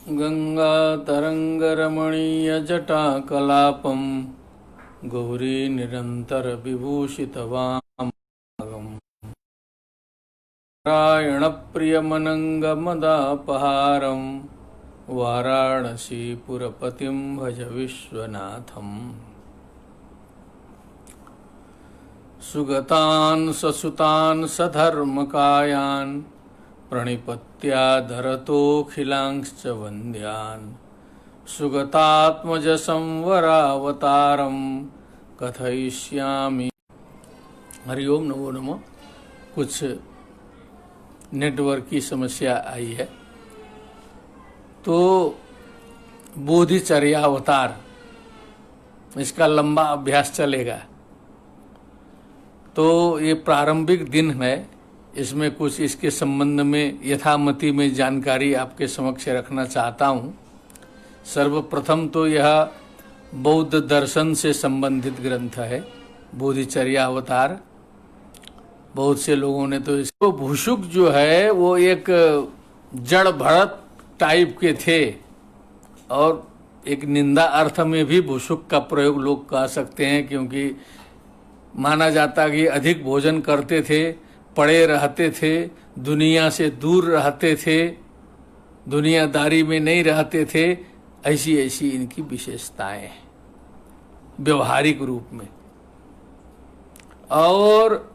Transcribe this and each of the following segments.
गंगातरंगरमणीयजटाकलापं गौरी निरंतर विभूषितवाम नारायणप्रियमनंगमदापहारं वाराणसीपुरपतिं भज विश्वनाथम्। सुगतान् ससुतान् सधर्मकायान् प्रणिपत्याधरतोऽखिलांश्च वन्द्यान् सुगतात्मजसंवरावतारं कथयिष्यामि। हरिओम नमो नमः। कुछ नेटवर्क की समस्या आई है, तो बोधिचर्यावतार इसका लंबा अभ्यास चलेगा। तो ये प्रारंभिक दिन है, इसमें कुछ इसके संबंध में यथामति में जानकारी आपके समक्ष रखना चाहता हूँ। सर्वप्रथम तो यह बौद्ध दर्शन से संबंधित ग्रंथ है, बोधिचर्यावतार। बहुत से लोगों ने तो इसको भूषुक जो है वो एक जड़ भरत टाइप के थे, और एक निंदा अर्थ में भी भूषुक का प्रयोग लोग कर सकते हैं, क्योंकि माना जाता कि अधिक भोजन करते थे, पड़े रहते थे, दुनिया से दूर रहते थे, दुनियादारी में नहीं रहते थे। ऐसी ऐसी इनकी विशेषताएं हैं व्यवहारिक रूप में। और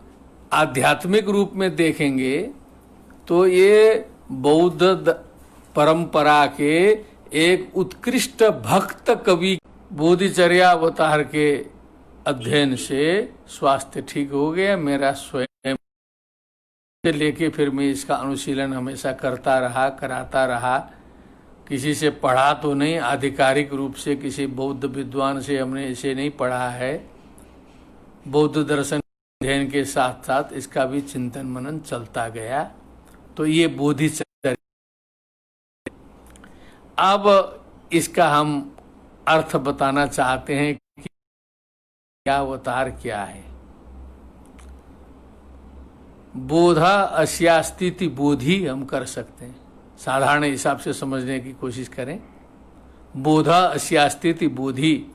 आध्यात्मिक रूप में देखेंगे तो ये बौद्ध परंपरा के एक उत्कृष्ट भक्त कवि बोधिचर्यावतार के अध्ययन से स्वास्थ्य ठीक हो गया मेरा। स्वयं से लेके फिर मैं इसका अनुशीलन हमेशा करता रहा, कराता रहा। किसी से पढ़ा तो नहीं, आधिकारिक रूप से किसी बौद्ध विद्वान से हमने इसे नहीं पढ़ा है। बौद्ध दर्शन अध्ययन के साथ साथ इसका भी चिंतन मनन चलता गया। तो ये बोधिचर्या। अब इसका हम अर्थ बताना चाहते हैं कि क्या अवतार क्या है। बोधा अस्यास्तिति बोधि हम कर सकते हैं, साधारण हिसाब से समझने की कोशिश करें। बोधा अस्यास्तिति बोधि,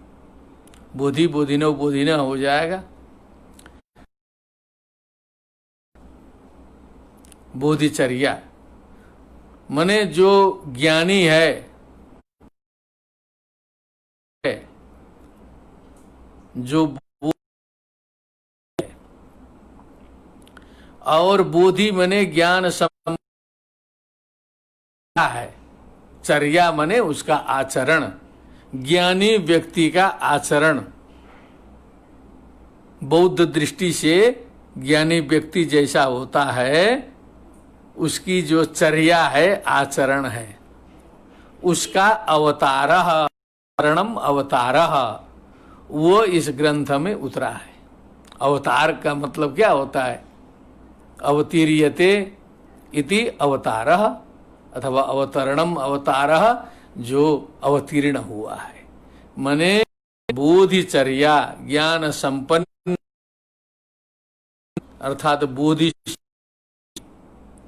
बोधि बोधिनो बोधिना हो जाएगा। बोधिचर्या माने जो ज्ञानी है, जो और बोधि माने ज्ञान है, चर्या माने उसका आचरण, ज्ञानी व्यक्ति का आचरण। बौद्ध दृष्टि से ज्ञानी व्यक्ति जैसा होता है, उसकी जो चर्या है, आचरण है, उसका अवतारः शरणम अवतारः, वो इस ग्रंथ में उतरा है। अवतार का मतलब क्या होता है? अवतीर्यते इति अवतारः, अथवा अवतरणम अवतारः, जो अवतीर्ण हुआ है। माने बोधिचर्या ज्ञान संपन्न, अर्थात बोधि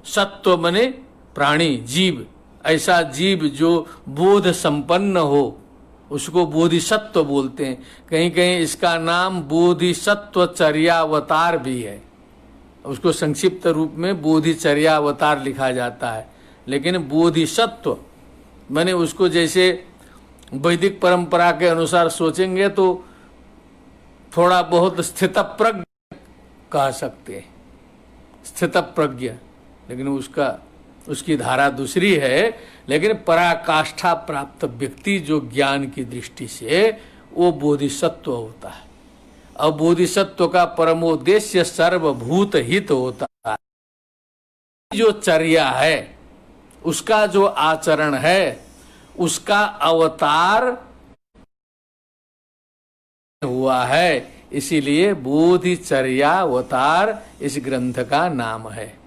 सत्व माने प्राणी जीव, ऐसा जीव जो बोध संपन्न हो उसको बोधिसत्व बोलते हैं। कहीं कहीं इसका नाम बोधिसत्व चर्यावतार भी है, उसको संक्षिप्त रूप में बोधिचर्यावतार लिखा जाता है। लेकिन बोधिसत्व माने उसको जैसे वैदिक परंपरा के अनुसार सोचेंगे तो थोड़ा बहुत स्थितप्रज्ञ कह सकते हैं, स्थितप्रज्ञ, लेकिन उसकी धारा दूसरी है। लेकिन पराकाष्ठा प्राप्त व्यक्ति जो ज्ञान की दृष्टि से वो बोधिसत्व होता है। और बोधिसत्व का परमोद्देश्य सर्वभूत हित होता है। जो चर्या है, उसका जो आचरण है, उसका अवतार हुआ है। इसीलिए बोधिचर्यावतार इस ग्रंथ का नाम है।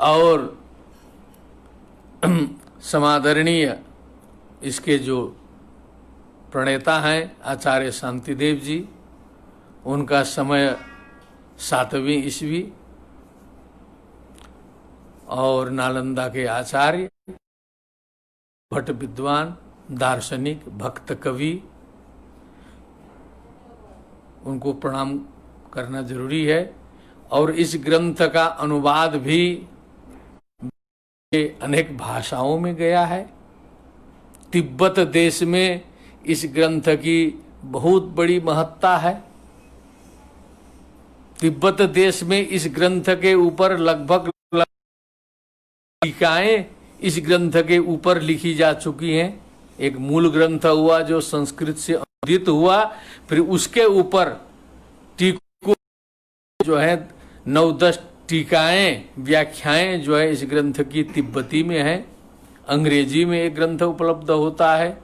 और समादरणीय इसके जो प्रणेता हैं आचार्य शांतिदेव जी, उनका समय 7वीं ईस्वी और नालंदा के आचार्य भट्ट विद्वान, दार्शनिक, भक्त, कवि, उनको प्रणाम करना जरूरी है। और इस ग्रंथ का अनुवाद भी अनेक भाषाओं में गया है। तिब्बत देश में इस ग्रंथ की बहुत बड़ी महत्ता है। तिब्बत देश में इस ग्रंथ के ऊपर लगभग टीकाएं इस ग्रंथ के ऊपर लिखी जा चुकी हैं। एक मूल ग्रंथ हुआ जो संस्कृत से अनुदित हुआ, फिर उसके ऊपर टीकों जो है 9-10 टीकाएं, व्याख्याएं जो है इस ग्रंथ की तिब्बती में है। अंग्रेजी में एक ग्रंथ उपलब्ध होता है।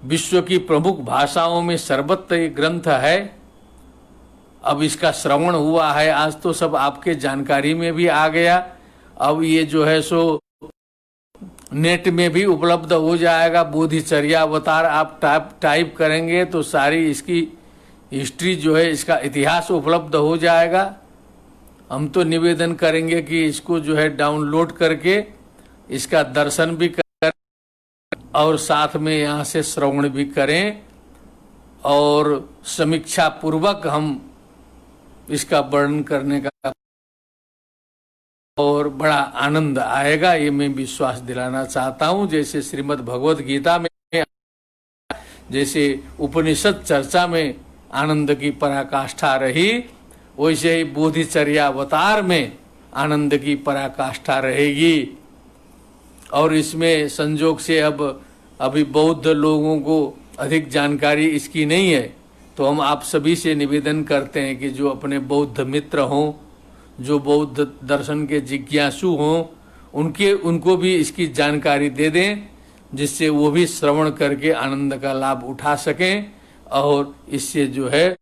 विश्व की प्रमुख भाषाओं में सर्वत्र ये ग्रंथ है। अब इसका श्रवण हुआ है, आज तो सब आपके जानकारी में भी आ गया। अब ये जो है सो नेट में भी उपलब्ध हो जाएगा। बोधिचर्या अवतार आप टाइप करेंगे तो सारी इसकी हिस्ट्री जो है, इसका इतिहास उपलब्ध हो जाएगा। हम तो निवेदन करेंगे कि इसको जो है डाउनलोड करके इसका दर्शन भी करें और साथ में यहाँ से श्रवण भी करें, और समीक्षा पूर्वक हम इसका वर्णन करने का और बड़ा आनंद आएगा, ये मैं विश्वास दिलाना चाहता हूँ। जैसे श्रीमद् भगवद गीता में, जैसे उपनिषद चर्चा में आनंद की पराकाष्ठा रही, वैसे ही बोधिचर्या अवतार में आनंद की पराकाष्ठा रहेगी। और इसमें संजोग से अब अभी बौद्ध लोगों को अधिक जानकारी इसकी नहीं है, तो हम आप सभी से निवेदन करते हैं कि जो अपने बौद्ध मित्र हों, जो बौद्ध दर्शन के जिज्ञासु हों, उनको भी इसकी जानकारी दे दें, जिससे वो भी श्रवण करके आनंद का लाभ उठा सकें। और इससे जो है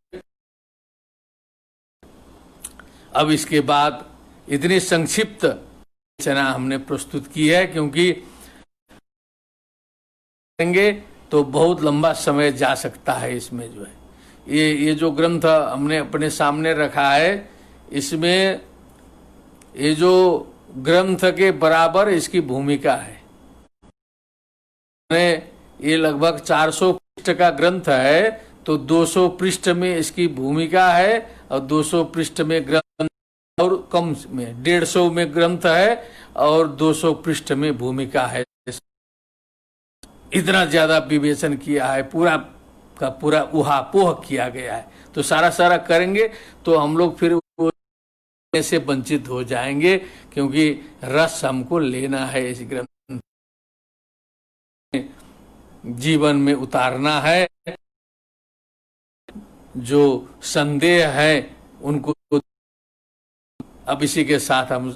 अब इसके बाद इतनी संक्षिप्त रचना हमने प्रस्तुत की है, क्योंकि करेंगे तो बहुत लंबा समय जा सकता है। इसमें जो है ये जो ग्रंथ हमने अपने सामने रखा है, इसमें ये जो ग्रंथ के बराबर इसकी भूमिका है। ये लगभग 400 पृष्ठ का ग्रंथ है, तो 200 पृष्ठ में इसकी भूमिका है, और 200 पृष्ठ में ग्रंथ, और कम में 150 में ग्रंथ है, और 200 पृष्ठ में भूमिका है। इतना ज्यादा विवेचन किया है, पूरा का पूरा उहापोह किया गया है। तो सारा करेंगे तो हम लोग फिर से वंचित हो जाएंगे, क्योंकि रस हमको लेना है, इस ग्रंथ जीवन में उतारना है। जो संदेह है उनको अब इसी के साथ हम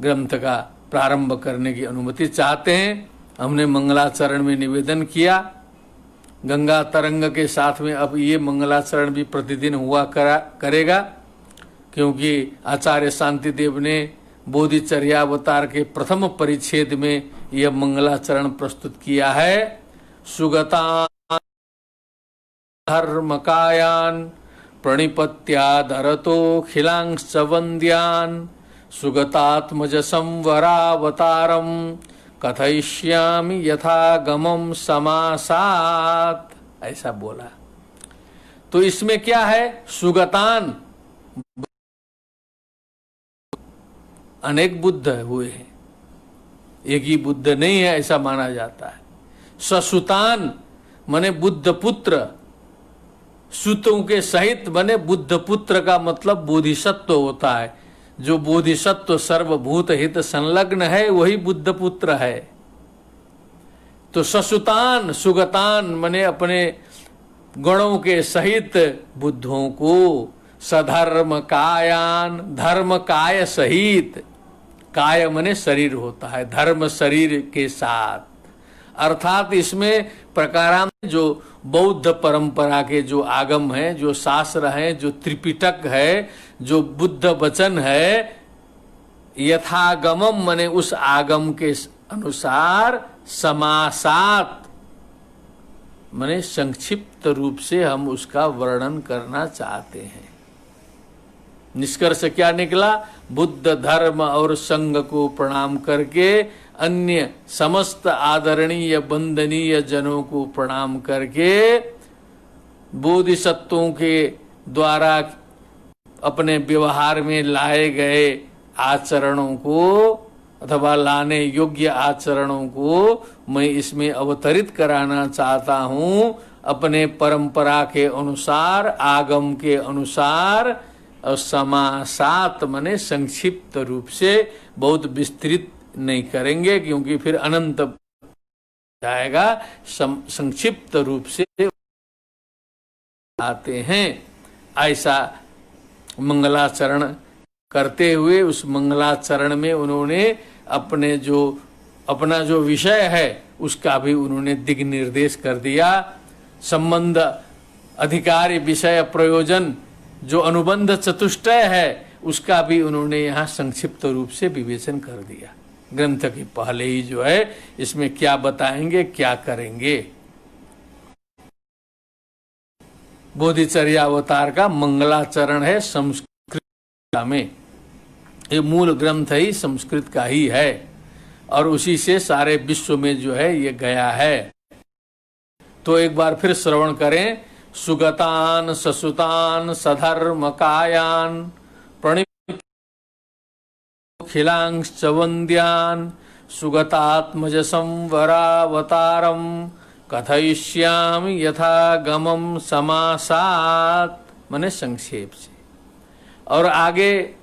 ग्रंथ का प्रारंभ करने की अनुमति चाहते हैं। हमने मंगलाचरण में निवेदन किया, गंगा तरंग के साथ में अब ये मंगलाचरण भी प्रतिदिन हुआ करेगा, क्योंकि आचार्य शांति देव ने बोधिचर्यावतार के प्रथम परिच्छेद में यह मंगलाचरण प्रस्तुत किया है। सुगता धर्मकायान प्रणिपत्यादरतो खिलांश्च वन्द्यान सुगतात्मज संवरावतारम कथयिष्यामि यथागमं समासात्, ऐसा बोला। तो इसमें क्या है, सुगतान अनेक बुद्ध हुए हैं, एक ही बुद्ध नहीं है ऐसा माना जाता है। ससुतान माने बुद्ध पुत्र, सुतों के सहित बने बुद्ध पुत्र का मतलब बोधिसत्व होता है। जो बोधिसत्व सर्वभूत हित संलग्न है वही बुद्ध पुत्र है। तो ससुतान सुगतान माने अपने गणों के सहित बुद्धों को, सधर्म कायान धर्म काय सहित, काय माने शरीर होता है, धर्म शरीर के साथ, अर्थात इसमें प्रकारांत जो बौद्ध परंपरा के जो आगम हैं, जो शास्त्र हैं, जो त्रिपिटक है, जो बुद्ध वचन है, यथागमम माने उस आगम के अनुसार, समासात माने संक्षिप्त रूप से हम उसका वर्णन करना चाहते हैं। निष्कर्ष क्या निकला? बुद्ध धर्म और संघ को प्रणाम करके, अन्य समस्त आदरणीय वंदनीय जनों को प्रणाम करके, बोधिसत्वों के द्वारा अपने व्यवहार में लाए गए आचरणों को अथवा लाने योग्य आचरणों को मैं इसमें अवतरित कराना चाहता हूँ, अपने परंपरा के अनुसार, आगम के अनुसार, और समासात माने संक्षिप्त रूप से, बहुत विस्तृत नहीं करेंगे क्योंकि फिर अनंत जाएगा। संक्षिप्त रूप से आते हैं। ऐसा मंगलाचरण करते हुए उस मंगलाचरण में उन्होंने अपना जो विषय है उसका भी उन्होंने दिग निर्देश कर दिया। संबंध, अधिकार, विषय, प्रयोजन जो अनुबंध चतुष्टय है उसका भी उन्होंने यहाँ संक्षिप्त रूप से विवेचन कर दिया। ग्रंथ के पहले ही जो है इसमें क्या बताएंगे, क्या करेंगे। बोधिचर्यावतार का मंगलाचरण है संस्कृत में, ये मूल ग्रंथ ही संस्कृत का ही है और उसी से सारे विश्व में जो है ये गया है। तो एक बार फिर श्रवण करें। सुगतान ससुतान सधर्म कायान प्रणिखिलांश्च वन्द्यान सुगतात्मज संवरावतारम कथयिष्यामि यथागमं समासात, माने संक्षेप से। और आगे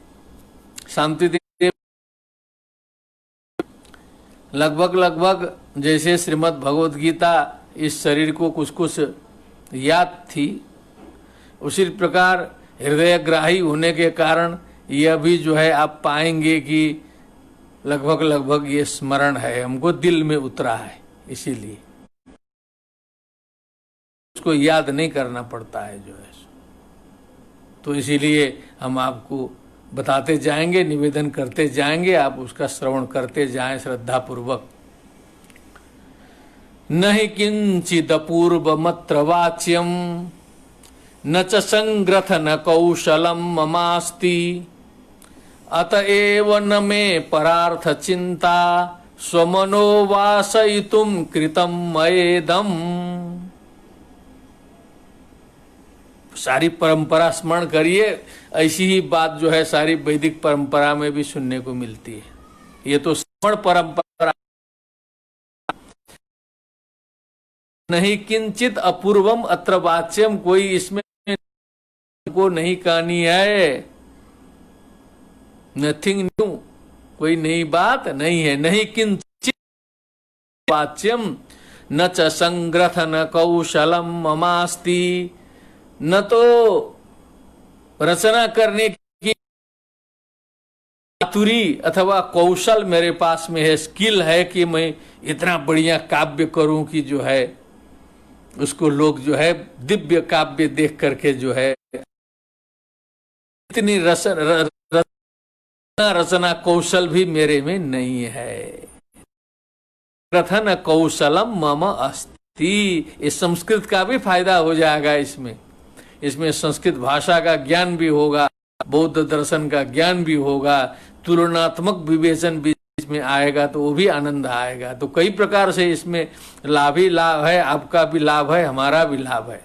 शांतिदेव लगभग जैसे श्रीमद् भगवद गीता इस शरीर को कुछ याद थी, उसी प्रकार हृदयग्राही होने के कारण यह भी जो है आप पाएंगे कि लगभग ये स्मरण है, हमको दिल में उतरा है, इसीलिए उसको याद नहीं करना पड़ता है जो है। तो इसीलिए हम आपको बताते जाएंगे, निवेदन करते जाएंगे, आप उसका श्रवण करते जाएं श्रद्धा पूर्वक। नहि किंचिदपूर्वमत्र वाच्यम न च संग्रथ न कौशलम ममास्ति अतएव न मे परार्थ चिंता स्वमनो वासयितुम कृतम मयेदम। सारी परंपरा स्मरण करिए, ऐसी ही बात जो है सारी वैदिक परंपरा में भी सुनने को मिलती है। ये तो श्रवण परंपरा नहीं। किंचित अपूर्वम अत्र वाच्यम, कोई इसमें को नहीं कहानी है, नथिंग न्यू, कोई नई बात नहीं है। नहीं किंचित वाच्यम न च संग्रथ न कौशलम ममास्ति, न तो रचना करने की चातुरी अथवा कौशल मेरे पास में है, स्किल है कि मैं इतना बढ़िया काव्य करूं कि जो है उसको लोग जो है दिव्य काव्य देख करके जो है, इतनी रचना कौशल भी मेरे में नहीं है। रथन कौशलम मम अस्ति, इस संस्कृत का भी फायदा हो जाएगा। इसमें संस्कृत भाषा का ज्ञान भी होगा, बौद्ध दर्शन का ज्ञान भी होगा, तुलनात्मक विवेचन भी इसमें आएगा, तो वो भी आनंद आएगा। तो कई प्रकार से इसमें लाभ ही लाभ है, आपका भी लाभ है, हमारा भी लाभ है।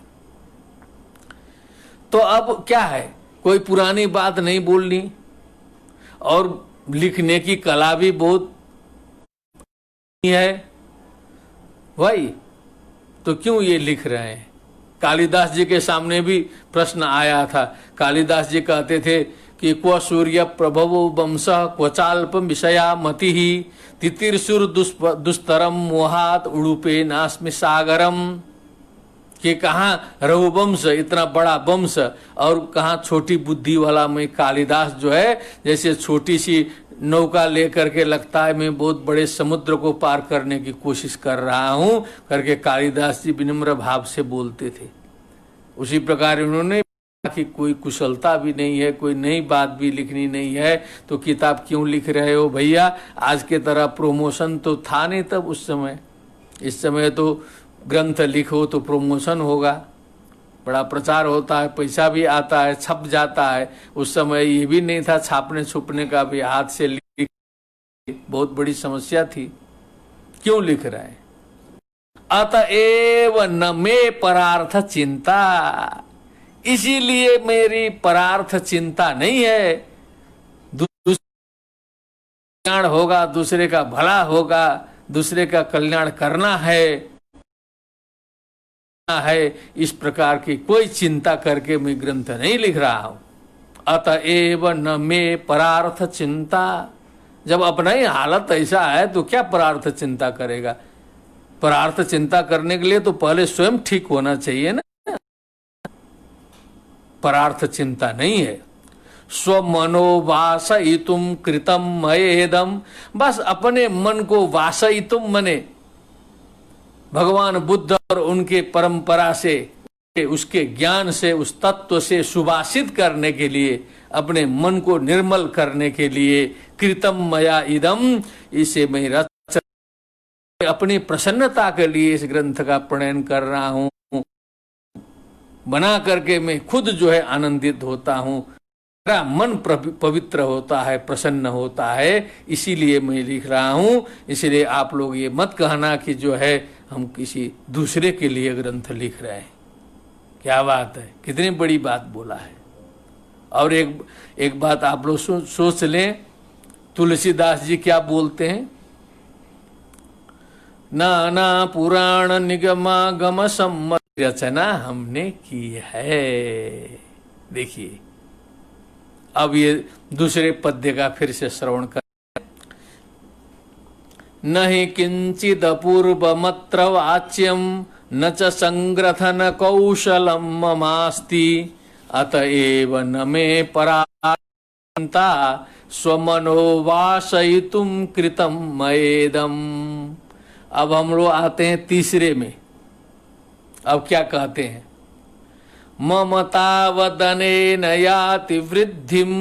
तो अब क्या है, कोई पुरानी बात नहीं बोलनी और लिखने की कला भी बहुत है भाई, तो क्यों ये लिख रहे हैं। कालिदास जी के सामने भी प्रश्न आया था। कालिदास जी कहते थे कि क्व सूर्य प्रभवो वंश क्वचाल्प विषया मति ही तितिर्सुर दुस्तरम मोहात उड़ूपे नास्मि सागरम, कि कहाँ रघुवंश इतना बड़ा वंश और कहाँ छोटी बुद्धि वाला मैं कालिदास जो है, जैसे छोटी सी नौका लेकर के लगता है मैं बहुत बड़े समुद्र को पार करने की कोशिश कर रहा हूँ करके कालिदास जी विनम्र भाव से बोलते थे। उसी प्रकार उन्होंने कि कोई कुशलता भी नहीं है, कोई नई बात भी लिखनी नहीं है, तो किताब क्यों लिख रहे हो भैया। आज के तरह प्रमोशन तो था नहीं तब उस समय, इस समय तो ग्रंथ लिखो तो प्रमोशन होगा। बड़ा प्रचार होता है, पैसा भी आता है, छप जाता है। उस समय ये भी नहीं था छापने छुपने का भी, हाथ से लिख, बहुत बड़ी समस्या थी। क्यों लिख रहा है? अतएव न मे परार्थ चिंता, इसीलिए मेरी परार्थ चिंता नहीं है। दूसरे कल्याण होगा, दूसरे का भला होगा, दूसरे का कल्याण करना है, इस प्रकार की कोई चिंता करके मैं ग्रंथ नहीं लिख रहा हूं। अतएव न मे परार्थ चिंता, जब अपना ही हालत ऐसा है तो क्या परार्थ चिंता करेगा? परार्थ चिंता करने के लिए तो पहले स्वयं ठीक होना चाहिए ना। परार्थ चिंता नहीं है। स्वमनो वासयितुम कृतम मयेदम, बस अपने मन को वासयितुम मने भगवान बुद्ध और उनके परंपरा से, उसके ज्ञान से, उस तत्व से सुभाषित करने के लिए, अपने मन को निर्मल करने के लिए, कृतम मया इदम, इसे मैं रच अपनी प्रसन्नता के लिए इस ग्रंथ का प्रणयन कर रहा हूं। बना करके मैं खुद जो है आनंदित होता हूं, मेरा मन पवित्र होता है, प्रसन्न होता है, इसीलिए मैं लिख रहा हूं। इसलिए आप लोग ये मत कहना कि जो है हम किसी दूसरे के लिए ग्रंथ लिख रहे हैं। क्या बात है, कितनी बड़ी बात बोला है। और एक बात आप लोग सोच लें, तुलसीदास जी क्या बोलते हैं? नाना पुराण निगमागम सम्मत रचना हमने की है। देखिए, अब ये दूसरे पद्य का फिर से श्रवण कर। नहि किंचिद पूर्वमत्र वाच्यम न च संग्रथन कौशलम ममास्ति, अतएव न मे परार्था स्वमनो वासयितुम कृतम मयेदम। अब हम लोग आते हैं तीसरे में। अब क्या कहते हैं? ममतावदनेन याति वृद्धिम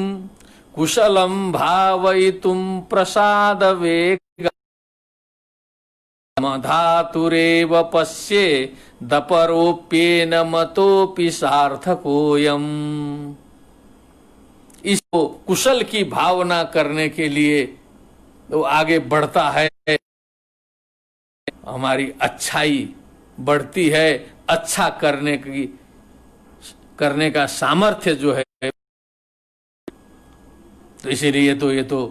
कुशलम भावयितुम प्रसाद वेग धातुरेव पश्ये दपरोप्येन मतोपि सार्थकोयम। इसको कुशल की भावना करने के लिए तो आगे बढ़ता है, हमारी अच्छाई बढ़ती है, अच्छा करने का सामर्थ्य जो है, तो इसीलिए ये तो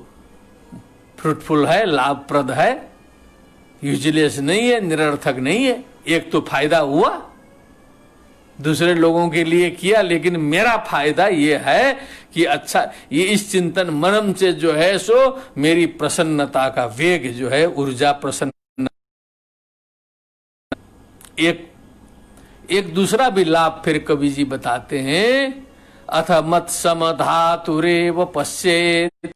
फ्रूटफुल है, लाभप्रद है, यूजलेस नहीं है, निरर्थक नहीं है। एक तो फायदा हुआ, दूसरे लोगों के लिए किया, लेकिन मेरा फायदा ये है कि अच्छा, ये इस चिंतन मनन से जो है सो मेरी प्रसन्नता का वेग जो है, ऊर्जा प्रसन्न। एक दूसरा भी लाभ फिर कवि जी बताते हैं, अथ मत समधातुरेव पश्येत्।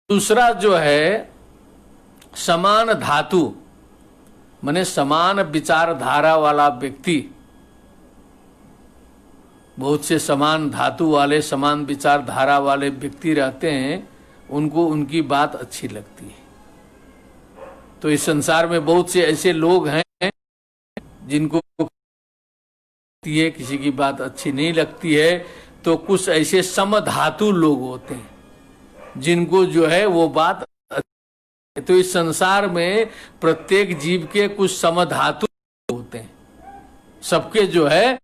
दूसरा जो है समान धातु, माने समान विचारधारा वाला व्यक्ति, बहुत से समान धातु वाले, समान विचारधारा वाले व्यक्ति रहते हैं, उनको उनकी बात अच्छी लगती है। तो इस संसार में बहुत से ऐसे लोग हैं जिनको किसी की बात अच्छी नहीं लगती है, तो कुछ ऐसे समधातु लोग होते हैं जिनको जो है वो बात। तो इस संसार में प्रत्येक जीव के कुछ समधातु होते हैं, सबके जो है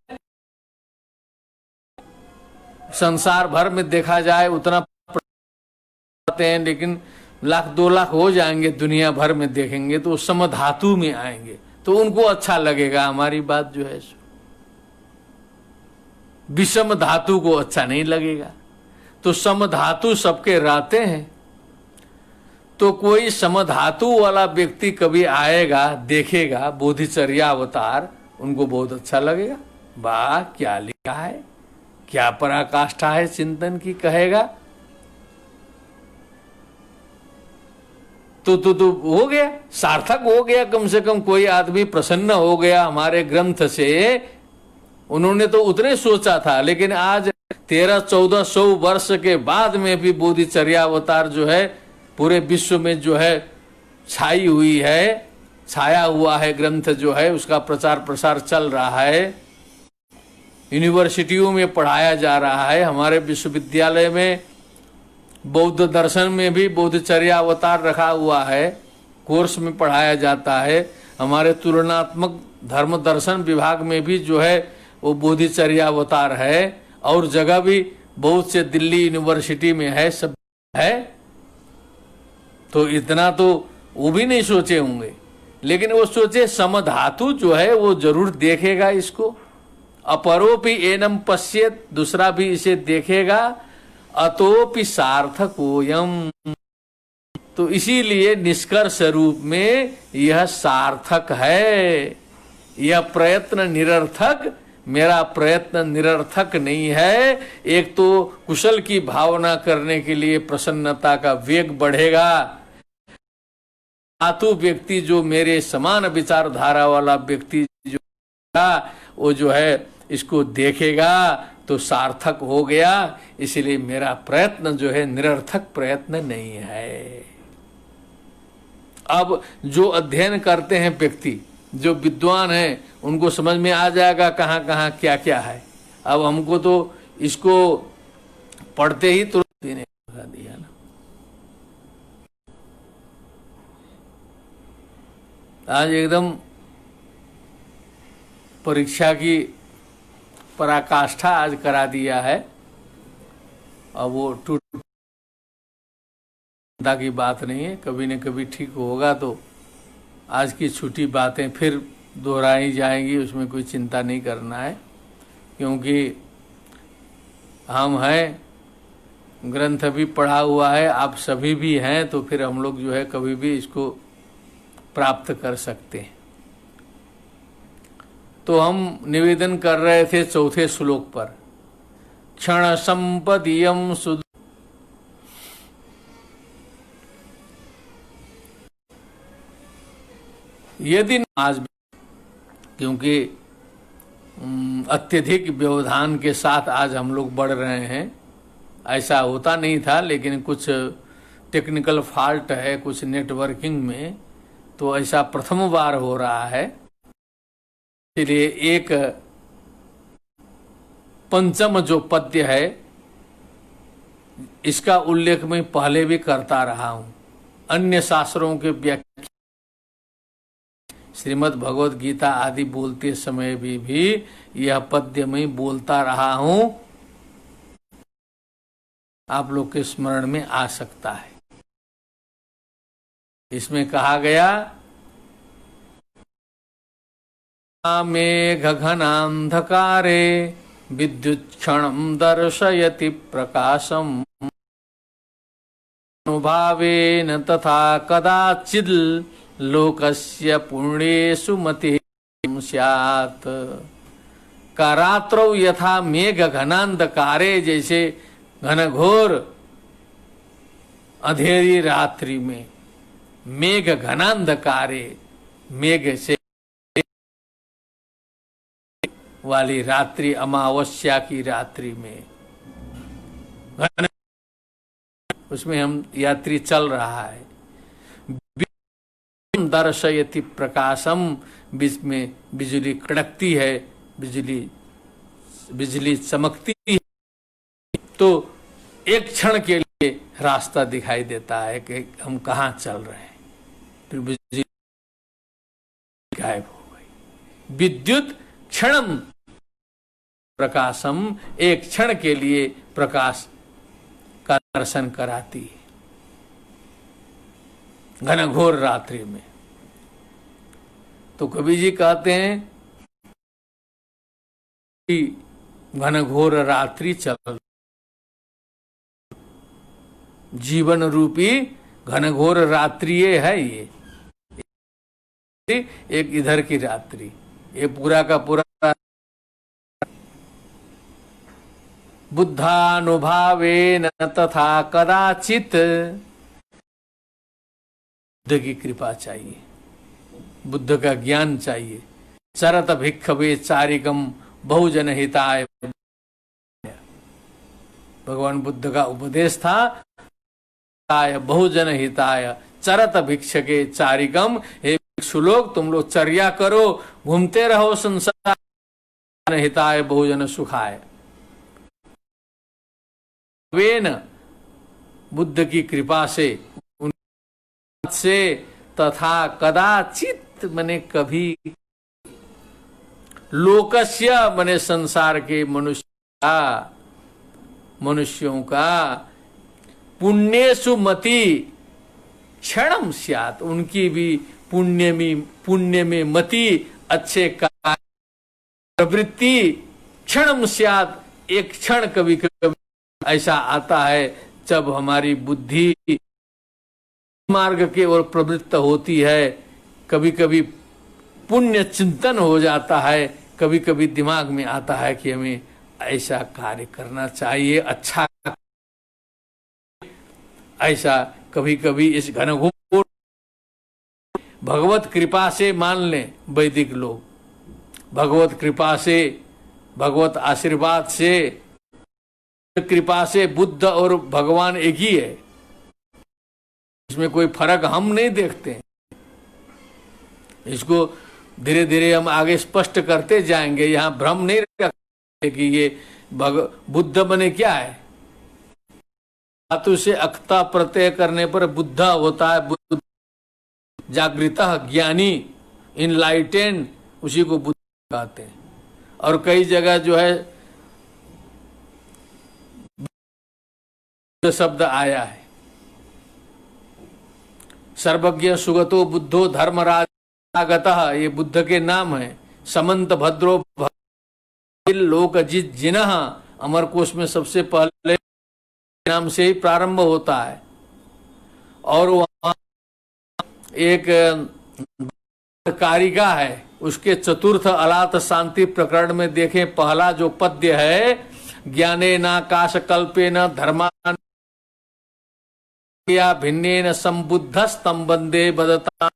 संसार भर में देखा जाए उतना पाते हैं, लेकिन 1,00,000 2 लाख हो जाएंगे दुनिया भर में देखेंगे तो समधातु में आएंगे, तो उनको अच्छा लगेगा हमारी बात जो है। विषम धातु को अच्छा नहीं लगेगा। तो समधातु सबके रहते हैं, तो कोई समधातु वाला व्यक्ति कभी आएगा, देखेगा बोधिचर्या अवतार, उनको बहुत अच्छा लगेगा। वाह, क्या लिखा है, क्या पराकाष्ठा है चिंतन की, कहेगा। तो हो गया, सार्थक हो गया। कम से कम कोई आदमी प्रसन्न हो गया हमारे ग्रंथ से। उन्होंने तो उतने सोचा था, लेकिन आज 1300-1400 वर्ष के बाद में भी बोधिचर्या अवतार जो है पूरे विश्व में जो है छाई हुई है, छाया हुआ है ग्रंथ जो है, उसका प्रचार प्रसार चल रहा है। यूनिवर्सिटियों में पढ़ाया जा रहा है, हमारे विश्वविद्यालय में बौद्ध दर्शन में भी बोधचर्या अवतार रखा हुआ है, कोर्स में पढ़ाया जाता है। हमारे तुलनात्मक धर्म दर्शन विभाग में भी जो है वो बोधिचर्या अवतार है, और जगह भी बहुत से दिल्ली यूनिवर्सिटी में है, सब है। तो इतना तो वो भी नहीं सोचे होंगे, लेकिन वो सोचे समधातु जो है वो जरूर देखेगा इसको। अपरोपि एनम पश्येत, दूसरा भी इसे देखेगा। अतोपि सार्थकोयम, तो इसीलिए निष्कर्ष रूप में यह सार्थक है। यह प्रयत्न निरर्थक, मेरा प्रयत्न निरर्थक नहीं है। एक तो कुशल की भावना करने के लिए प्रसन्नता का वेग बढ़ेगा। आतु व्यक्ति जो मेरे समान विचारधारा वाला व्यक्ति जो वो जो है इसको देखेगा तो सार्थक हो गया। इसलिए मेरा प्रयत्न जो है निरर्थक प्रयत्न नहीं है। अब जो अध्ययन करते हैं व्यक्ति, जो विद्वान हैं, उनको समझ में आ जाएगा कहाँ कहाँ क्या क्या है। अब हमको तो इसको पढ़ते ही तुरंत ही नहीं बता दिया ना। आज एकदम परीक्षा की पराकाष्ठा आज करा दिया है। अब वो चिंता की बात नहीं है, कभी न कभी ठीक होगा। तो आज की छुट्टी बातें फिर दोहराई जाएंगी, उसमें कोई चिंता नहीं करना है, क्योंकि हम हैं, ग्रंथ भी पढ़ा हुआ है, आप सभी भी हैं, तो फिर हम लोग जो है कभी भी इसको प्राप्त कर सकते हैं। तो हम निवेदन कर रहे थे चौथे श्लोक पर, क्षण संपदियम सुद। यदि आज, क्योंकि अत्यधिक व्यवधान के साथ आज हम लोग बढ़ रहे हैं, ऐसा होता नहीं था, लेकिन कुछ टेक्निकल फॉल्ट है कुछ नेटवर्किंग में, तो ऐसा प्रथम बार हो रहा है। इसलिए एक पंचम जो पद्य है इसका उल्लेख मैं पहले भी करता रहा हूं। अन्य शास्त्रों के व्याख्या, श्रीमद् भगवद गीता आदि बोलते समय भी यह पद्य मैं बोलता रहा हूं, आप लोग के स्मरण में आ सकता है। इसमें कहा गया, मेघ घनांधकारे विद्युत्क्षणं दर्शयति प्रकाशम अनुभावेन तथा कदाचिद् लोकस्य पुण्येषु मतिः स्यात्। का रात्रौ यथा मेघ घनांधकारे, जैसे घनघोर अंधेरी रात्रि में, मेघ घनांधकारे, मेघ से वाली रात्रि, अमावस्या की रात्रि में, उसमें हम यात्री चल रहा है। दर्शयति प्रकाशम, बीच में बिजली कड़कती है, बिजली चमकती है, तो एक क्षण के लिए रास्ता दिखाई देता है कि हम कहाँ चल रहे हैं, फिर बिजली गायब हो गई। विद्युत क्षणम प्रकाशम, एक क्षण के लिए प्रकाश का दर्शन कराती है घनघोर रात्रि में। तो कबीर जी कहते हैं कि घनघोर रात्रि चल, जीवन रूपी घनघोर रात्रि ये है। ये एक इधर की रात्रि, ये पूरा का पूरा बुद्धानुभावेन तथा कदाचित, बुद्ध की कृपा चाहिए, बुद्ध का ज्ञान चाहिए। चरत भिक्खवे चारिकम बहुजन हिताय, भगवान बुद्ध का उपदेश था, बहुजन हिताय चरत भिक्षके चारिकम। हे भिक्षु लोग, तुम लोग चर्या करो, घूमते रहो संसार, हिताय बहुजन सुखाय। वेन बुद्ध की कृपा से तथा कदाचित मने कभी, लोकस्य मने संसार के मनुष्यों का पुण्येषु मति क्षणम स्यात्, उनकी भी पुण्य में मति, अच्छे कार्य प्रवृत्ति क्षणम स्यात्, एक क्षण कभी कभी ऐसा आता है जब हमारी बुद्धि मार्ग की ओर प्रवृत्त होती है। कभी कभी पुण्य चिंतन हो जाता है, कभी कभी दिमाग में आता है कि हमें ऐसा कार्य करना चाहिए, अच्छा ऐसा कभी कभी इस घनघोर भगवत कृपा से मान लें वैदिक लोग, भगवत कृपा से, भगवत आशीर्वाद से, कृपा से बुद्ध और भगवान एक ही है, इसमें कोई फर्क हम नहीं देखते। इसको धीरे धीरे हम आगे स्पष्ट करते जाएंगे, यहाँ भ्रम नहीं रखते कि ये बुद्ध बने क्या है। धातु से अक्ता प्रत्यय करने पर बुद्ध होता है, बुद्ध जागृत ज्ञानी, इनलाइटेंड, उसी को बुद्ध कहते हैं। और कई जगह जो है शब्द आया है, सर्वज्ञ सुगतो बुद्धो धर्मराजागतः, ये बुद्ध के नाम है। समंत भद्रो लोकजित जिनः, अमरकोश में सबसे पहले नाम से ही प्रारंभ होता है। और वहां एक कारिका है, उसके चतुर्थ अलात शांति प्रकरण में देखें, पहला जो पद्य है, ज्ञाने नाकाश कल्पे न धर्मान भिन्नेन संबुद्धस्तम वंदे बदता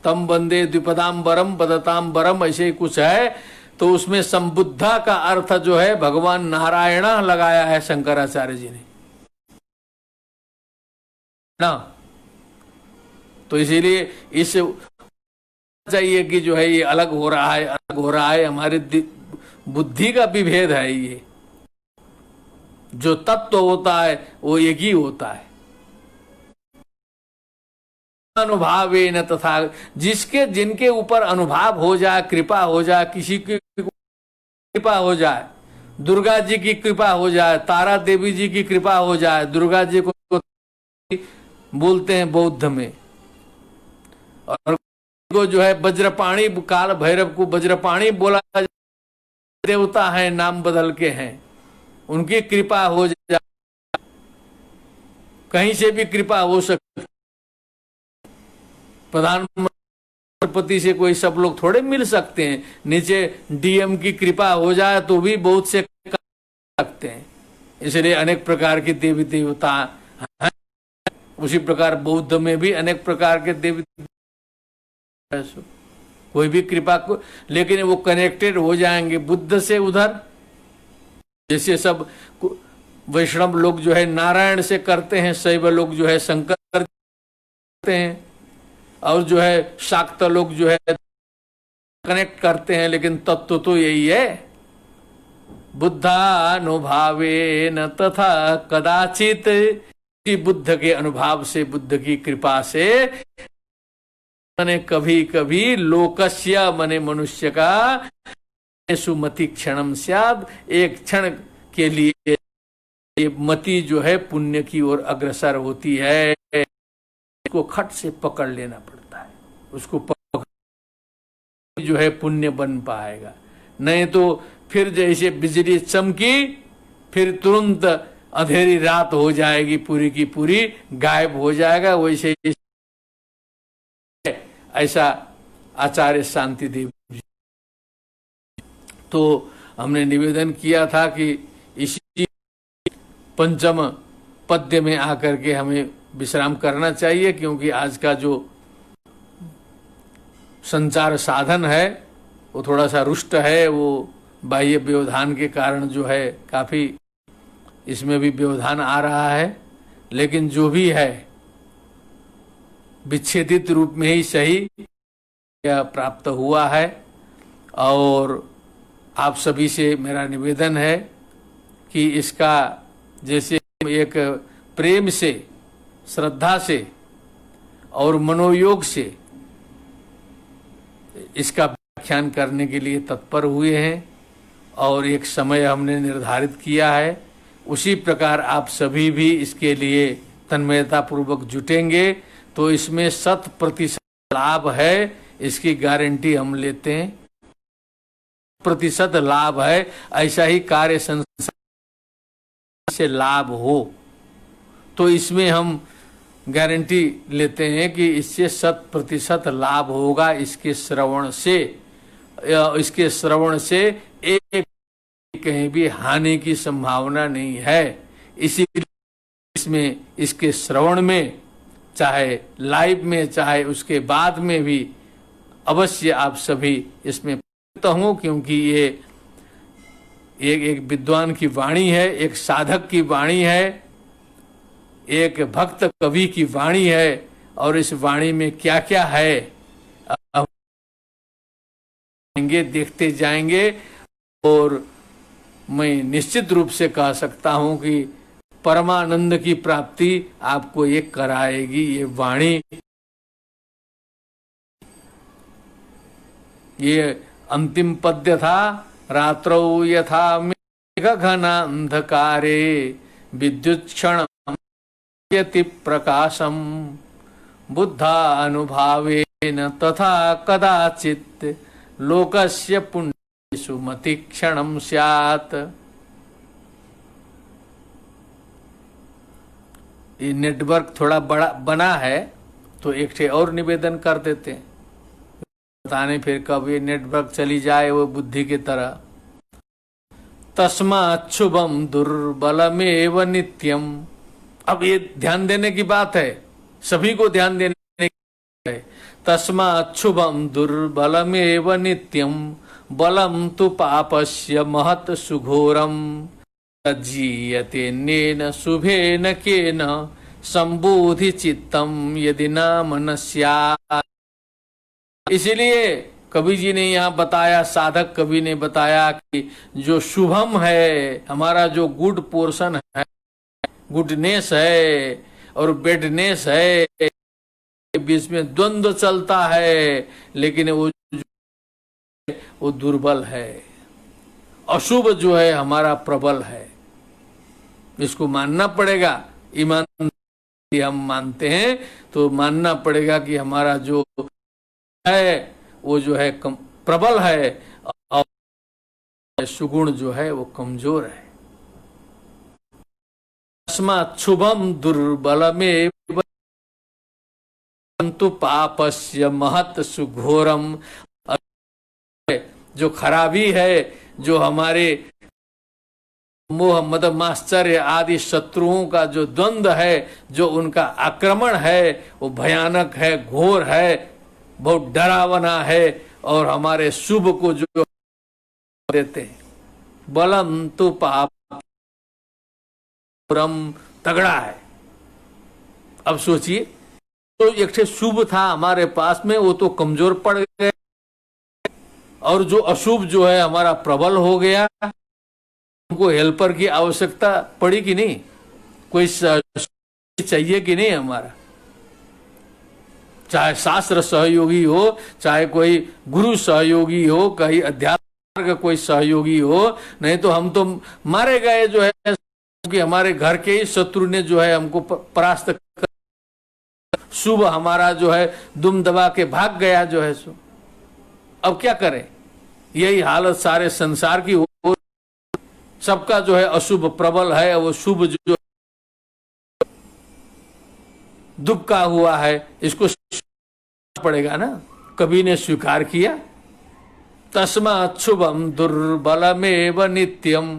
तम वंदे द्विपदाम्बरम बदताम्बरम, ऐसे ही कुछ है। तो उसमें संबुद्धा का अर्थ जो है भगवान नारायण लगाया है शंकराचार्य जी ने ना। तो इसीलिए इस चाहिए कि जो है ये अलग हो रहा है, अलग हो रहा है, हमारी बुद्धि का विभेद है। ये जो तत्व होता है वो एक ही होता है। अनुभावेन तथा, जिसके जिनके ऊपर अनुभाव हो जाए, कृपा हो जाए, किसी की कृपा हो जाए, दुर्गा जी की कृपा हो जाए, तारा देवी जी की कृपा हो जाए, दुर्गा जी को बोलते हैं बौद्ध में, और को जो है वज्रपाणी, काल भैरव को वज्रपाणी बोला, देवता है, नाम बदल के हैं, उनकी कृपा हो जाए, कहीं से भी कृपा हो सकती। प्रधानमंत्री से कोई सब लोग थोड़े मिल सकते हैं, नीचे डीएम की कृपा हो जाए तो भी बहुत से कर सकते हैं। इसलिए अनेक प्रकार के देवी देवता हैं। उसी प्रकार बौद्ध में भी अनेक प्रकार के देवी, कोई भी कृपा को, लेकिन वो कनेक्टेड हो जाएंगे बुद्ध से उधर। जैसे सब वैष्णव लोग जो है नारायण से करते हैं, शैव लोग जो है शंकर करते हैं, और जो है शाक्त लोग जो है कनेक्ट करते हैं, लेकिन तत्व तो यही है। बुद्धानुभावेन तथा कदाचित, बुद्ध के अनुभाव से, बुद्ध की कृपा से, मने कभी कभी, लोकस्य मने मनुष्य का, सुमति क्षणम स्याद, एक क्षण के लिए ये मति जो है पुण्य की ओर अग्रसर होती है। उसको खट से पकड़ लेना पड़ता है, उसको पकड़ जो है पुण्य बन पाएगा। नहीं तो फिर जैसे बिजली चमकी, फिर तुरंत अंधेरी रात हो जाएगी, पूरी की पूरी गायब हो जाएगा। वैसे ऐसा आचार्य शांति देव जी। तो हमने निवेदन किया था कि इसी पंचम पद्य में आकर के हमें विश्राम करना चाहिए, क्योंकि आज का जो संचार साधन है वो थोड़ा सा रुष्ट है। वो बाह्य व्यवधान के कारण जो है काफी इसमें भी व्यवधान आ रहा है, लेकिन जो भी है विच्छेदित रूप में ही सही प्राप्त हुआ है। और आप सभी से मेरा निवेदन है कि इसका जैसे एक प्रेम से, श्रद्धा से और मनोयोग से इसका व्याख्यान करने के लिए तत्पर हुए हैं और एक समय हमने निर्धारित किया है, उसी प्रकार आप सभी भी इसके लिए तन्मयता पूर्वक जुटेंगे तो इसमें 100% लाभ है, इसकी गारंटी हम लेते हैं। 100% लाभ है, ऐसा ही कार्य संसार से लाभ हो तो इसमें हम गारंटी लेते हैं कि इससे 100% लाभ होगा। इसके श्रवण से एक कहीं भी हानि की संभावना नहीं है। इसीलिए इसमें, इसके श्रवण में, चाहे लाइव में चाहे उसके बाद में भी अवश्य आप सभी इसमें हो, क्योंकि ये एक विद्वान की वाणी है, एक साधक की वाणी है, एक भक्त कवि की वाणी है और इस वाणी में क्या क्या है अब देखते जाएंगे। और मैं निश्चित रूप से कह सकता हूं कि परमानंद की प्राप्ति आपको ये कराएगी। ये वाणी, ये अंतिम पद्य था, रात्रौ यथा मेघ घना अंधकारे विद्युत क्षण यति प्रकाशम बुद्धा अनुभावेन तथा कदाचित लोकस्य पुण्येषु मति क्षणम स्यात्। ये नेटवर्क थोड़ा बड़ा बना है तो एक ठे और निवेदन कर देते हैं, बताने फिर कब ये नेटवर्क चली जाए वो बुद्धि की तरह। तस्मात् शुभम दुर्बलमेव नित्यम। अब ये ध्यान देने की बात है, सभी को ध्यान देने की है। तस्मात् शुभम दुर्बलमेव नित्यम बलम तु पापस्य महत् सुघोरम जीयते नेन शुभेन केन संबोधि चित्तम यदि न मनस्यात्। इसलिए कवि जी ने यहाँ बताया, साधक कवि ने बताया कि जो शुभम है, हमारा जो गुड पोर्शन है, गुडनेस है और बेडनेस है, बीच में द्वंद्व चलता है, लेकिन वो दुर्बल है। अशुभ जो है हमारा प्रबल है, इसको मानना पड़ेगा। ईमान हम मानते हैं तो मानना पड़ेगा कि हमारा जो है वो जो है प्रबल है और सुगुण जो है वो कमजोर है। तस्मात् शुभम दुर्बलमेव किंतु पापस्य महत् सुघोरम। जो खराबी है, जो हमारे मोह मद माश्चर्य आदि शत्रुओं का जो द्वंद्व है, जो उनका आक्रमण है, वो भयानक है, घोर है, बहुत डरावना है और हमारे शुभ को जो देते हैं। बलम तो पाप तगड़ा है। अब सोचिए, तो एक शुभ था हमारे पास में, वो तो कमजोर पड़ गए, और जो अशुभ जो है हमारा प्रबल हो गया। हमको हेल्पर की आवश्यकता पड़ी कि नहीं? कोई चाहिए कि नहीं हमारा? चाहे शास्त्र सहयोगी हो, चाहे कोई गुरु सहयोगी हो, कहीं अध्यात्म का कोई सहयोगी हो, नहीं तो हम तो मारे गए जो है, कि हमारे घर के ही शत्रु ने जो है हमको परास्त कर, शुभ हमारा जो है दुम दबा के भाग गया जो है सो। अब क्या करें? यही हालत सारे संसार की हो, सबका जो है अशुभ प्रबल है, वो शुभ जो दुख का हुआ है, इसको पड़ेगा ना। कवि ने स्वीकार किया, तस्मात् शुभम दुर्बलमेव नित्यम।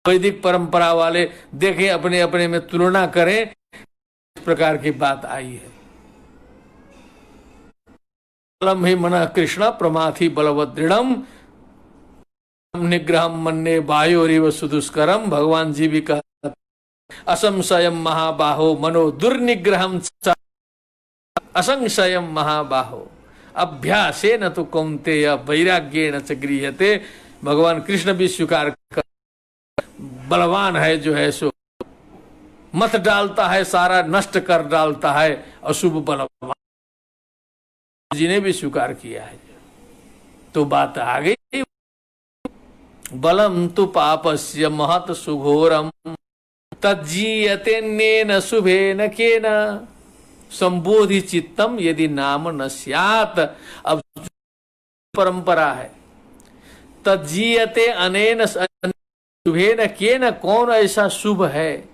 वैदिक परंपरा वाले देखें, अपने अपने में तुलना करें, इस प्रकार की बात आई है। बलम ही मन कृष्ण प्रमाथि बलवत दृढ़म निग्रहम मन्ने वायोरिव सुदुष्करम। भगवान जी भी कहते असंशयम महाबाहो मनो दुर्निग्रहम असंशयम महाबाहो। अभ्यासेन तो कौन्तेय वैराग्येण च गृह्यते। भगवान कृष्ण भी स्वीकार कर, बलवान है जो है सो मत डालता है, सारा नष्ट कर डालता है, अशुभ बलवान जी ने भी स्वीकार किया है। तो बात आ गई, बलम तु पापस्य महत सुघोरम तज्जीयते नेन शुभेन केन संबोधि चित्तम यदि नाम न स्यात्। अब परंपरा है, तज्जीयते अनेन शुभेन केन, कौन ऐसा शुभ है,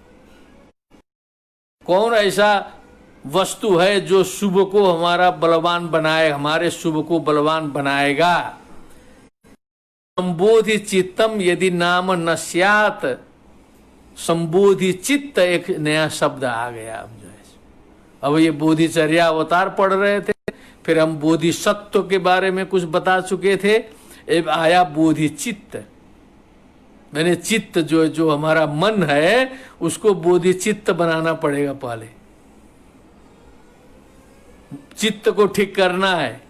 कौन ऐसा वस्तु है जो शुभ को हमारा बलवान बनाए, हमारे शुभ को बलवान बनाएगा। संबोधि चित्तम यदि नाम न स्यात्, संबोधि चित्त एक नया शब्द आ गया। अब जो है, अब ये बोधिचर्या अवतार पढ़ रहे थे, फिर हम बोधिसत्व के बारे में कुछ बता चुके थे, अब आया बोधिचित्त। मैंने चित्त जो हमारा मन है उसको बोधिचित्त बनाना पड़ेगा। पहले चित्त को ठीक करना है,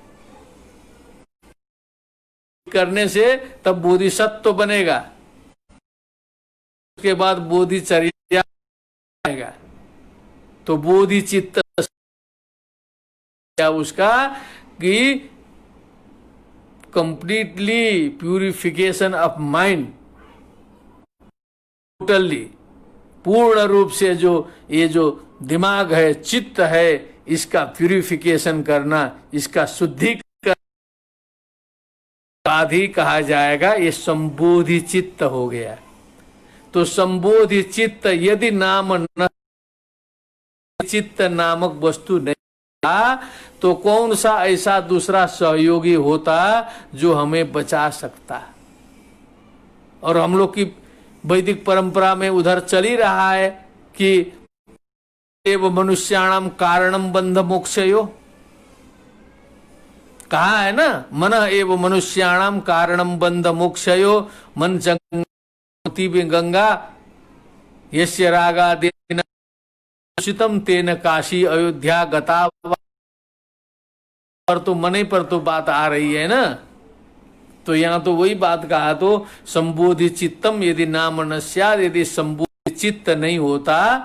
करने से तब बोधिसत्व बनेगा, उसके बाद बोधिचर्या आएगा। तो बोधिचित्त उसका कि completely purification of mind, totally पूर्ण रूप से जो ये जो दिमाग है, चित्त है, इसका प्यूरिफिकेशन करना, इसका शुद्धिकरण आदि कहा जाएगा। ये संबोधि चित्त हो गया। तो संबोधि चित्त यदि नाम न चित्त नामक वस्तु नहीं था, तो कौन सा ऐसा दूसरा सहयोगी होता जो हमें बचा सकता। और हम लोग की वैदिक परंपरा में उधर चल ही रहा है कि एव मनुष्याणाम कारणम बंध मोक्षयो, कहा है ना, मन एव मनुष्याणाम कारणम बंध मोक्षयो, मन जंगति गंगा यस्य रागादेन दूषितम तेन काशी अयोध्या गता। पर तो मने पर तो बात आ रही है ना। तो यहाँ तो वही बात कहा, तो संबोधि चित्तम यदि नाम न स्यात्, यदि संबोधि चित्त नहीं होता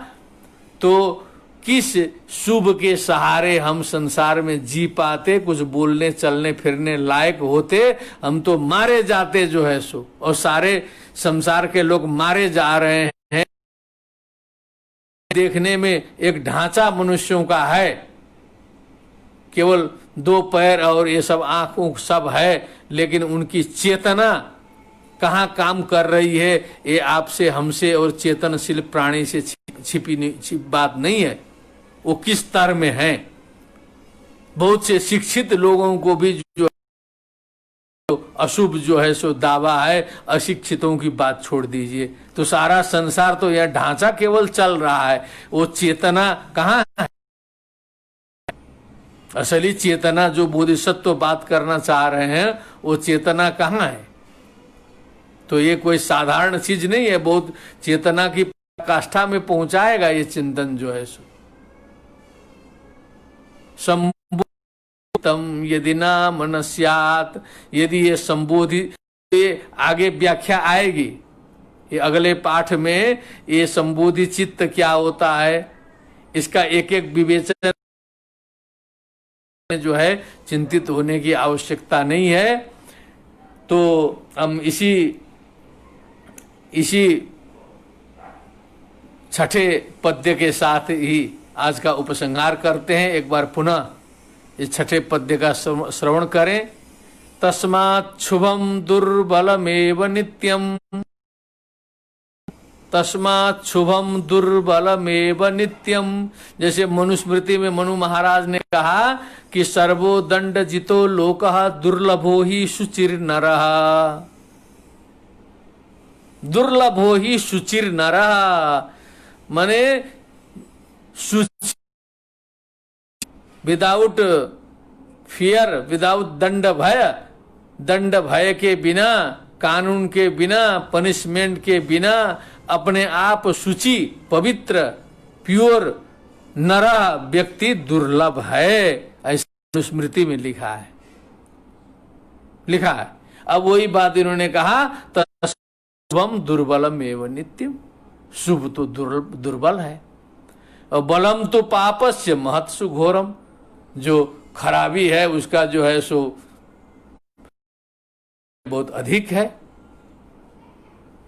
तो किस शुभ के सहारे हम संसार में जी पाते, कुछ बोलने चलने फिरने लायक होते। हम तो मारे जाते जो है सो, और सारे संसार के लोग मारे जा रहे हैं। देखने में एक ढांचा मनुष्यों का है, केवल 2 पैर और ये सब आंखों सब है, लेकिन उनकी चेतना कहाँ काम कर रही है, ये आपसे हमसे और चेतनशील प्राणी से छिपी बात नहीं है। वो किस स्तर में है। बहुत से शिक्षित लोगों को भी जो अशुभ जो है सो दावा है, अशिक्षितों की बात छोड़ दीजिए। तो सारा संसार तो यह ढांचा केवल चल रहा है, वो चेतना कहाँ है। असली चेतना जो बोधिसत्व बात करना चाह रहे हैं, वो चेतना कहाँ है। तो ये कोई साधारण चीज नहीं है, बहुत चेतना की काष्ठा में पहुंचाएगा ये चिंतन जो है सो। संबोधितम यदि नाम न स्यात्, यदि ये संबोधि, ये आगे व्याख्या आएगी, ये अगले पाठ में ये संबोधि चित्त क्या होता है, इसका एक एक विवेचन जो है चिंतित होने की आवश्यकता नहीं है। तो हम इसी छठे पद्य के साथ ही आज का उपसंहार करते हैं। एक बार पुनः इस छठे पद्य का श्रवण करें। तस्मात् शुभम दुर्बलमेव नित्यम, तस्मात् शुभम दुर्बलमेव नित्यम। जैसे मनुस्मृति में मनु महाराज ने कहा कि सर्वो दंड जितो लोकः दुर्लभो ही शुचिर नरः, दुर्लभो ही शुचिर नरः। माने विदाउट फियर, विदाउट दंड भय, दंड भय के बिना, कानून के बिना, पनिशमेंट के बिना अपने आप शुचि, पवित्र, प्योर नरा व्यक्ति दुर्लभ है, ऐसा स्मृति में लिखा है। लिखा है। अब वही बात इन्होंने कहा, तत्शुभम दुर्बलम एवं नित्यम, शुभ तो दुर्बल है, और बलम तो पापस्य महत्सु घोरम, जो खराबी है उसका जो है सो बहुत अधिक है।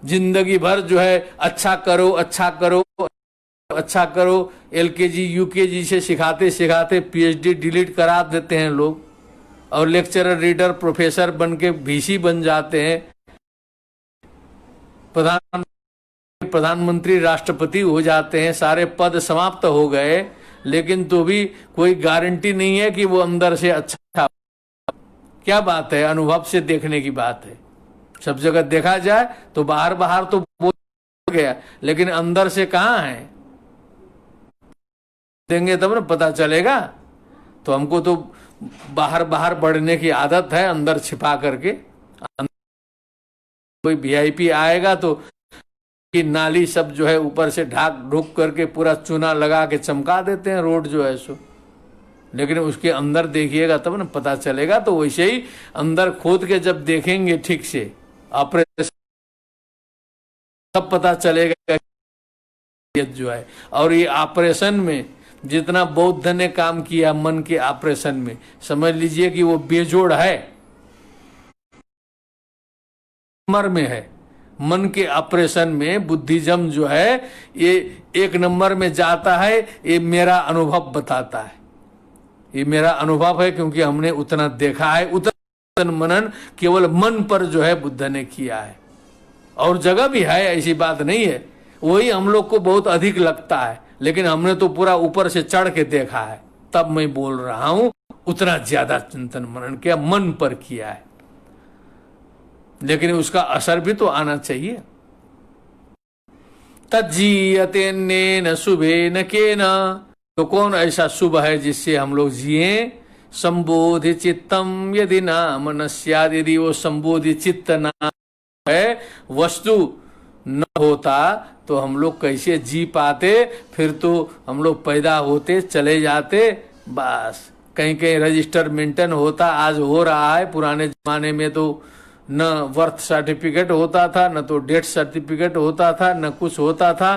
जिंदगी भर जो है अच्छा करो अच्छा करो अच्छा करो, एलकेजी यूकेजी से सिखाते सिखाते पीएचडी डिलीट करा देते हैं लोग, और लेक्चरर रीडर प्रोफेसर बन के वीसी बन जाते हैं, प्रधानमंत्री राष्ट्रपति हो जाते हैं, सारे पद समाप्त हो गए, लेकिन तो भी कोई गारंटी नहीं है कि वो अंदर से अच्छा। क्या बात है, अनुभव से देखने की बात है। सब जगह देखा जाए तो बाहर बाहर तो बोल गया, लेकिन अंदर से कहाँ है, देंगे तब ना पता चलेगा। तो हमको तो बाहर बाहर बढ़ने की आदत है, अंदर छिपा करके। कोई वीआईपी आएगा तो कि नाली सब जो है ऊपर से ढाक ढुक करके पूरा चूना लगा के चमका देते हैं रोड जो है सो, लेकिन उसके अंदर देखिएगा तब ना पता चलेगा। तो वैसे ही अंदर खोद के जब देखेंगे ठीक से ऑपरेशन, तब पता चलेगा जो है। और ये ऑपरेशन में जितना बौद्ध ने काम किया मन के ऑपरेशन में, समझ लीजिए कि वो बेजोड़ है, नंबर में है। मन के ऑपरेशन में बुद्धिज्म जो है ये एक नंबर में जाता है। ये मेरा अनुभव बताता है, ये मेरा अनुभव है, क्योंकि हमने उतना देखा है। उतना मनन केवल मन पर जो है बुद्ध ने किया है, और जगह भी है, ऐसी बात नहीं है। वही हम लोग को बहुत अधिक लगता है, लेकिन हमने तो पूरा ऊपर से चढ़ के देखा है, तब मैं बोल रहा हूं उतना ज्यादा चिंतन मनन किया, मन पर किया है। लेकिन उसका असर भी तो आना चाहिए। तज्जीयते न शुभे न के न, तो कौन ऐसा शुभ है जिससे हम लोग जिए। संबोधि चित्तम यदि नाम नस्याद, यदि वो संबोधि चित्त नाम है वस्तु न होता तो हम लोग कैसे जी पाते। फिर तो हम लोग पैदा होते चले जाते, बस कहीं कहीं रजिस्टर मेंटेन होता, आज हो रहा है। पुराने जमाने में तो न बर्थ सर्टिफिकेट होता था, न तो डेथ सर्टिफिकेट होता था, न कुछ होता था।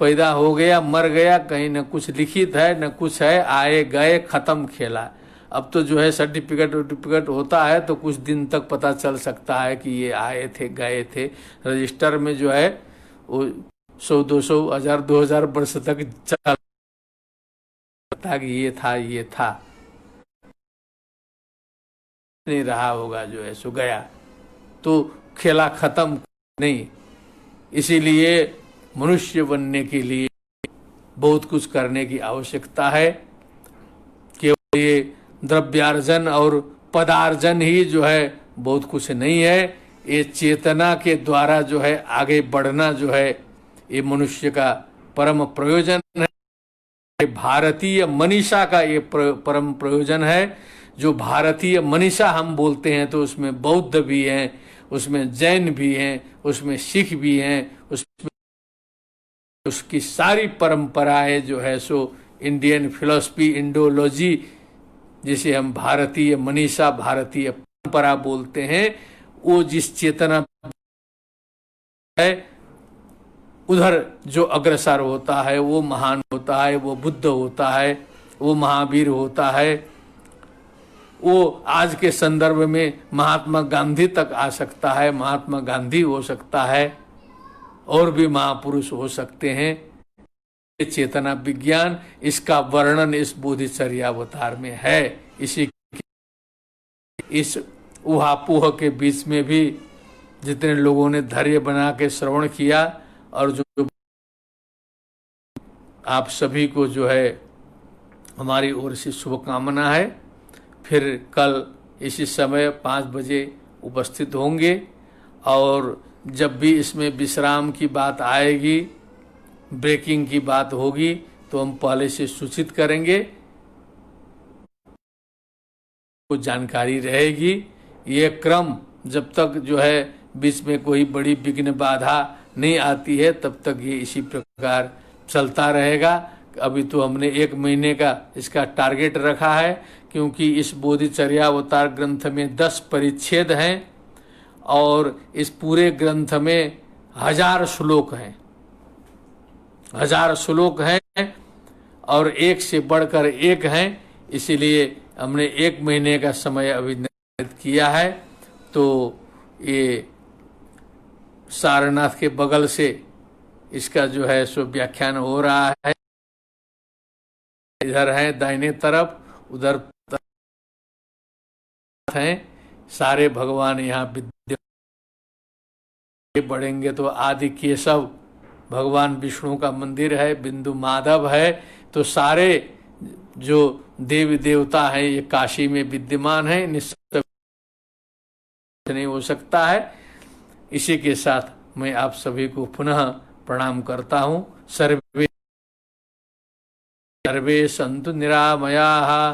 पैदा हो गया मर गया, कहीं न कुछ लिखित है न कुछ है, आए गए खत्म खेला। अब तो जो है सर्टिफिकेट होता है तो कुछ दिन तक पता चल सकता है कि ये आए थे गए थे। रजिस्टर में जो है वो 100 200 1000 2000 वर्ष तक चल सकता कि ये था नहीं रहा होगा, जो है सो गया तो खेला खत्म नहीं। इसीलिए मनुष्य बनने के लिए बहुत कुछ करने की आवश्यकता है। केवल ये द्रव्यार्जन और पदार्जन ही जो है बहुत कुछ नहीं है। ये चेतना के द्वारा जो है आगे बढ़ना जो है ये मनुष्य का परम प्रयोजन है। भारतीय मनीषा का ये परम प्रयोजन है। जो भारतीय मनीषा हम बोलते हैं तो उसमें बौद्ध भी हैं, उसमें जैन भी हैं, उसमें सिख भी हैं, उसमें उसकी सारी परंपराएं जो है सो इंडियन फिलॉसफी इंडोलॉजी, जिसे हम भारतीय मनीषा भारतीय परंपरा बोलते हैं, वो जिस चेतना है उधर जो अग्रसर होता है वो महान होता है, वो बुद्ध होता है, वो महावीर होता है। वो आज के संदर्भ में महात्मा गांधी तक आ सकता है, महात्मा गांधी हो सकता है, और भी महापुरुष हो सकते हैं। चेतना विज्ञान इसका वर्णन इस बोधिचर्यावतार में है। इस उहापोह के बीच में भी जितने लोगों ने धैर्य बना के श्रवण किया, और जो आप सभी को जो है हमारी ओर से शुभकामना है। फिर कल इसी समय 5 बजे उपस्थित होंगे, और जब भी इसमें विश्राम की बात आएगी, ब्रेकिंग की बात होगी, तो हम पहले से सूचित करेंगे, कुछ जानकारी रहेगी। ये क्रम जब तक जो है बीच में कोई बड़ी विघ्न बाधा नहीं आती है तब तक ये इसी प्रकार चलता रहेगा। अभी तो हमने 1 महीने का इसका टारगेट रखा है, क्योंकि इस बोधिचर्यावतार ग्रंथ में 10 परिच्छेद हैं और इस पूरे ग्रंथ में 1000 श्लोक हैं, 1000 श्लोक हैं और एक से बढ़कर एक हैं। इसीलिए हमने 1 महीने का समय अभी निर्धारित किया है। तो ये सारनाथ के बगल से इसका जो है सो व्याख्यान हो रहा है। इधर है दाहिने तरफ, उधर हैं सारे भगवान यहाँ विद्यमान। बढ़ेंगे तो आदि केशव भगवान विष्णु का मंदिर है, बिंदु माधव है। तो सारे जो देवी देवता हैं ये काशी में विद्यमान है, निश्चित नहीं हो सकता है। इसी के साथ मैं आप सभी को पुनः प्रणाम करता हूँ। सर्वे सर्वे संतु निरामयाः,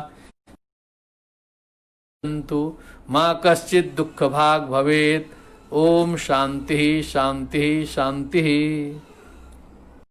संतु माँ कश्चित् दुःख भाग् भवेत्। ओम शांति शांति शांति।